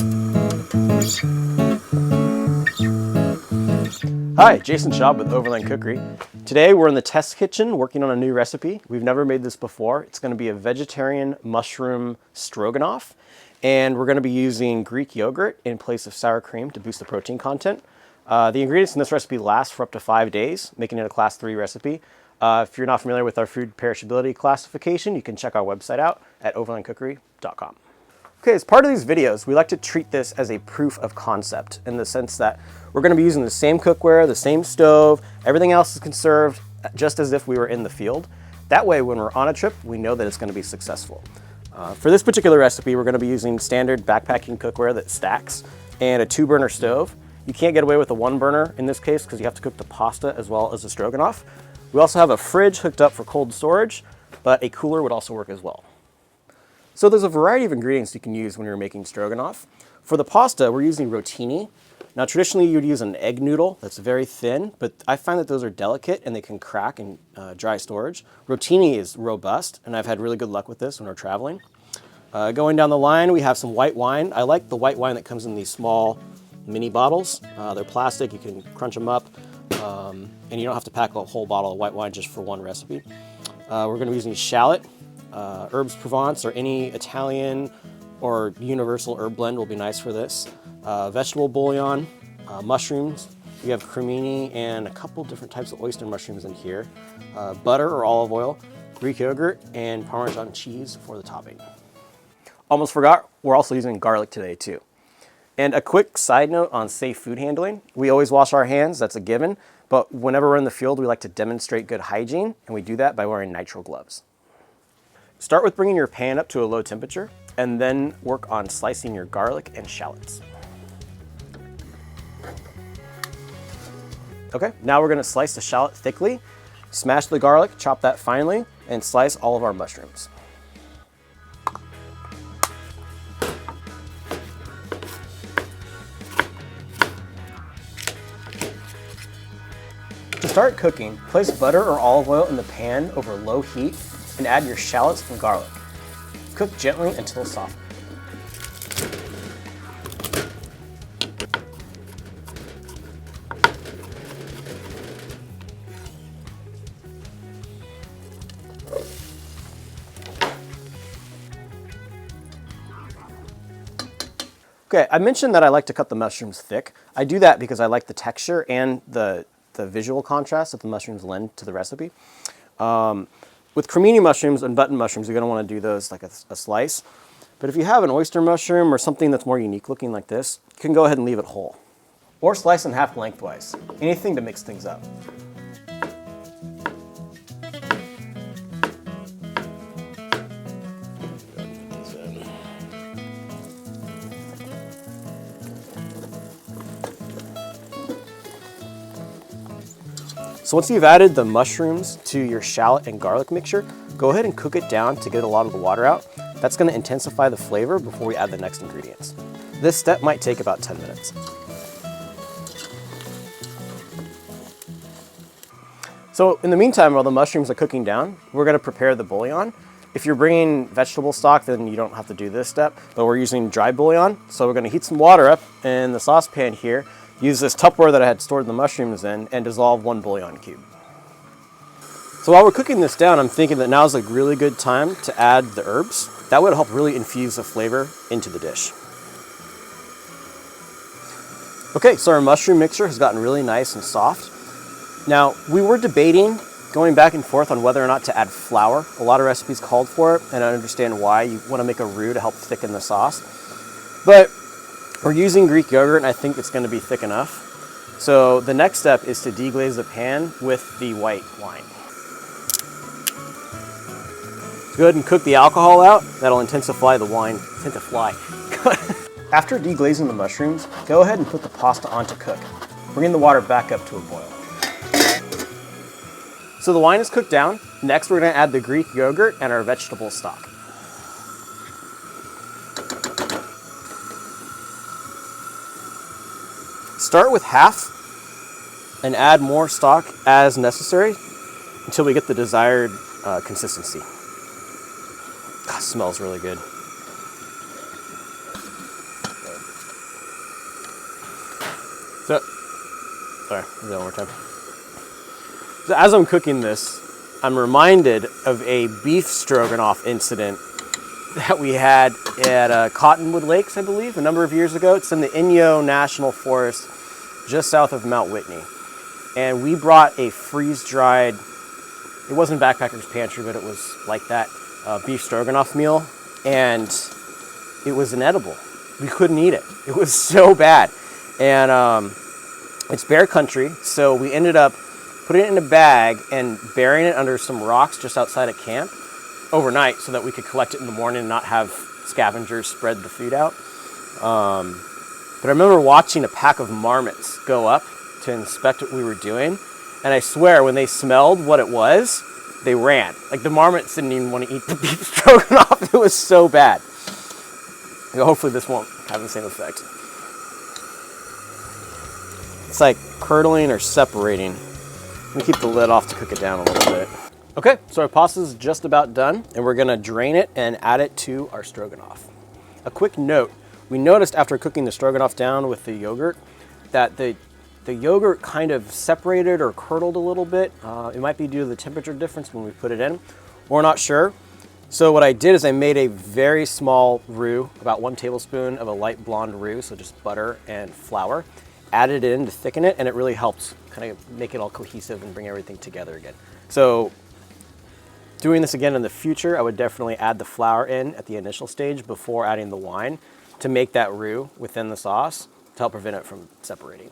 Hi, Jason Schaub with Overland Cookery. Today we're in the test kitchen working on a new recipe. We've never made this before. It's going to be a vegetarian mushroom stroganoff, and we're going to be using Greek yogurt in place of sour cream to boost the protein content. The ingredients in this recipe last for up to 5 days, making it a class 3 recipe. If you're not familiar with our food perishability classification, you can check our website out at overlandcookery.com. Okay, as part of these videos, we like to treat this as a proof of concept in the sense that we're going to be using the same cookware, the same stove, everything else is conserved just as if we were in the field. That way, when we're on a trip, we know that it's going to be successful. For this particular recipe, we're going to be using standard backpacking cookware that stacks and a 2-burner stove. You can't get away with a 1-burner in this case because you have to cook the pasta as well as the stroganoff. We also have a fridge hooked up for cold storage, but a cooler would also work as well. So there's a variety of ingredients you can use when you're making stroganoff. For the pasta, we're using rotini. Now traditionally you'd use an egg noodle that's very thin, but I find that those are delicate and they can crack in dry storage. Rotini is robust, and I've had really good luck with this when we're traveling. Going down the line, we have some white wine. I like the white wine that comes in these small mini bottles. They're plastic, you can crunch them up, and you don't have to pack a whole bottle of white wine just for one recipe. We're going to be using shallot. Herbs Provence or any Italian or universal herb blend will be nice for this. Vegetable bouillon, mushrooms. We have cremini and a couple different types of oyster mushrooms in here. Butter or olive oil, Greek yogurt, and Parmesan cheese for the topping. Almost forgot, we're also using garlic today too. And a quick side note on safe food handling. We always wash our hands, that's a given, but whenever we're in the field, we like to demonstrate good hygiene, and we do that by wearing nitrile gloves. Start with bringing your pan up to a low temperature, and then work on slicing your garlic and shallots. Okay, now we're gonna slice the shallot thickly, smash the garlic, chop that finely, and slice all of our mushrooms. To start cooking, place butter or olive oil in the pan over low heat and add your shallots and garlic. Cook gently until soft. Okay, I mentioned that I like to cut the mushrooms thick. I do that because I like the texture and the visual contrast that the mushrooms lend to the recipe. With cremini mushrooms and button mushrooms, you're going to want to do those like a slice. But if you have an oyster mushroom or something that's more unique looking like this, you can go ahead and leave it whole. Or slice in half lengthwise. Anything to mix things up. So once you've added the mushrooms to your shallot and garlic mixture, go ahead and cook it down to get a lot of the water out. That's going to intensify the flavor before we add the next ingredients. This step might take about 10 minutes. So in the meantime, while the mushrooms are cooking down, we're going to prepare the bouillon. If you're bringing vegetable stock, then you don't have to do this step, but we're using dry bouillon. So we're going to heat some water up in the saucepan here. Use this Tupperware that I had stored the mushrooms in and dissolve 1 bouillon cube. So while we're cooking this down, I'm thinking that now is a really good time to add the herbs. That would help really infuse the flavor into the dish. Okay, so our mushroom mixture has gotten really nice and soft. Now, we were debating going back and forth on whether or not to add flour. A lot of recipes called for it, and I understand why. You want to make a roux to help thicken the sauce. But we're using Greek yogurt, and I think it's going to be thick enough. So the next step is to deglaze the pan with the white wine. Go ahead and cook the alcohol out. That'll intensify the wine. After deglazing the mushrooms, go ahead and put the pasta on to cook, bringing the water back up to a boil. So the wine is cooked down. Next, we're going to add the Greek yogurt and our vegetable stock. Start with half and add more stock as necessary until we get the desired consistency. God, smells really good. So, sorry, do that one more time. So as I'm cooking this, I'm reminded of a beef stroganoff incident that we had at Cottonwood Lakes, I believe, a number of years ago. It's in the Inyo National Forest, just south of Mount Whitney. And we brought a freeze-dried, it wasn't Backpacker's Pantry, but it was like that, beef stroganoff meal. And it was inedible. We couldn't eat it. It was so bad. And it's bear country, so we ended up putting it in a bag and burying it under some rocks just outside of camp overnight so that we could collect it in the morning and not have scavengers spread the food out. But I remember watching a pack of marmots go up to inspect what we were doing, and I swear when they smelled what it was, they ran. Like the marmots didn't even want to eat the beef stroganoff. It was so bad. Hopefully this won't have the same effect. It's like curdling or separating. Let me keep the lid off to cook it down a little bit. Okay, so our pasta is just about done, and we're gonna drain it and add it to our stroganoff. A quick note, we noticed after cooking the stroganoff down with the yogurt that the yogurt kind of separated or curdled a little bit. It might be due to the temperature difference when we put it in. We're not sure. So what I did is I made a very small roux, about 1 tablespoon of a light blonde roux, so just butter and flour. Added it in to thicken it, and it really helps kind of make it all cohesive and bring everything together again. So doing this again in the future, I would definitely add the flour in at the initial stage before adding the wine to make that roux within the sauce to help prevent it from separating.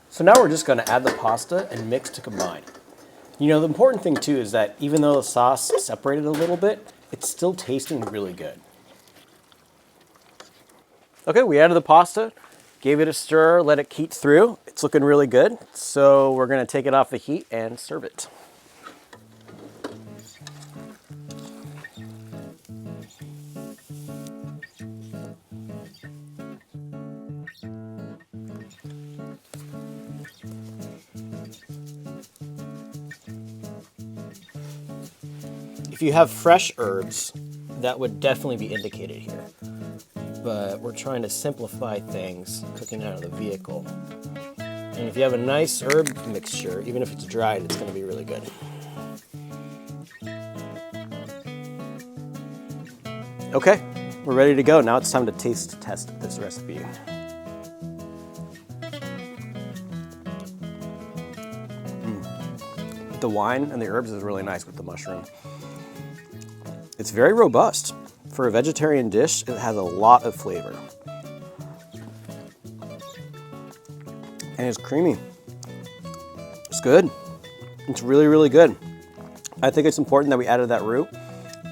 So now we're just gonna add the pasta and mix to combine. You know, the important thing too is that even though the sauce separated a little bit, it's still tasting really good. Okay, we added the pasta, gave it a stir, let it heat through. It's looking really good. So we're gonna take it off the heat and serve it. If you have fresh herbs, that would definitely be indicated here. But we're trying to simplify things cooking out of the vehicle. And if you have a nice herb mixture, even if it's dried, it's gonna be really good. Okay, we're ready to go. Now it's time to taste test this recipe. The wine and the herbs is really nice with the mushroom. It's very robust. For a vegetarian dish, it has a lot of flavor. And it's creamy. It's good. It's really, really good. I think it's important that we added that roux,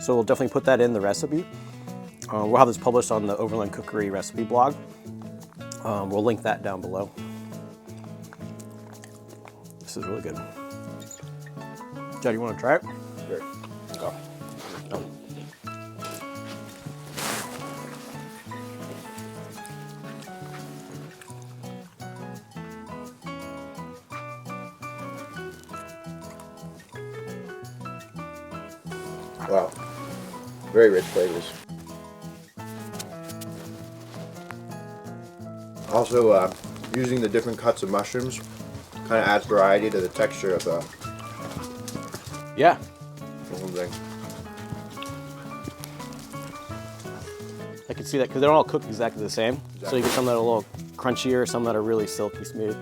so we'll definitely put that in the recipe. We'll have this published on the Overland Cookery recipe blog. We'll link that down below. This is really good. Jed, you want to try it? Sure. Go. Oh. Wow, very rich flavors. Also, using the different cuts of mushrooms kind of adds variety to the texture of the Yeah. whole thing. I can see that because they don't all cook exactly the same. Exactly. So you get some that are a little crunchier, some that are really silky smooth.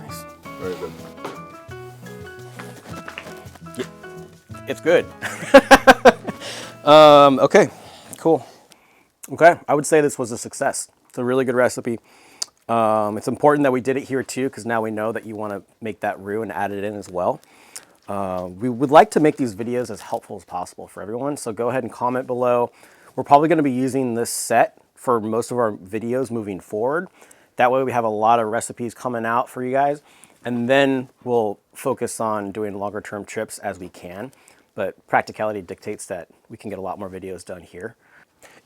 Nice. Very good. It's good. Okay, cool. Okay, I would say this was a success. It's a really good recipe. It's important that we did it here too, because now we know that you want to make that roux and add it in as well. We would like to make these videos as helpful as possible for everyone, so go ahead and comment below. We're probably going to be using this set for most of our videos moving forward. That way we have a lot of recipes coming out for you guys, and then we'll focus on doing longer term trips as we can. But practicality dictates that we can get a lot more videos done here.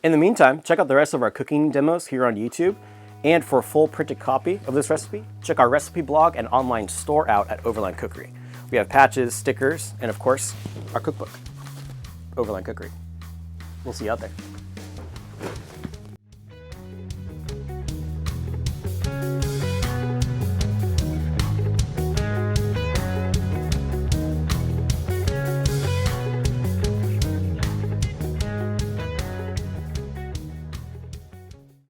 In the meantime, check out the rest of our cooking demos here on YouTube. And for a full printed copy of this recipe, check our recipe blog and online store out at Overland Cookery. We have patches, stickers, and of course, our cookbook, Overland Cookery. We'll see you out there.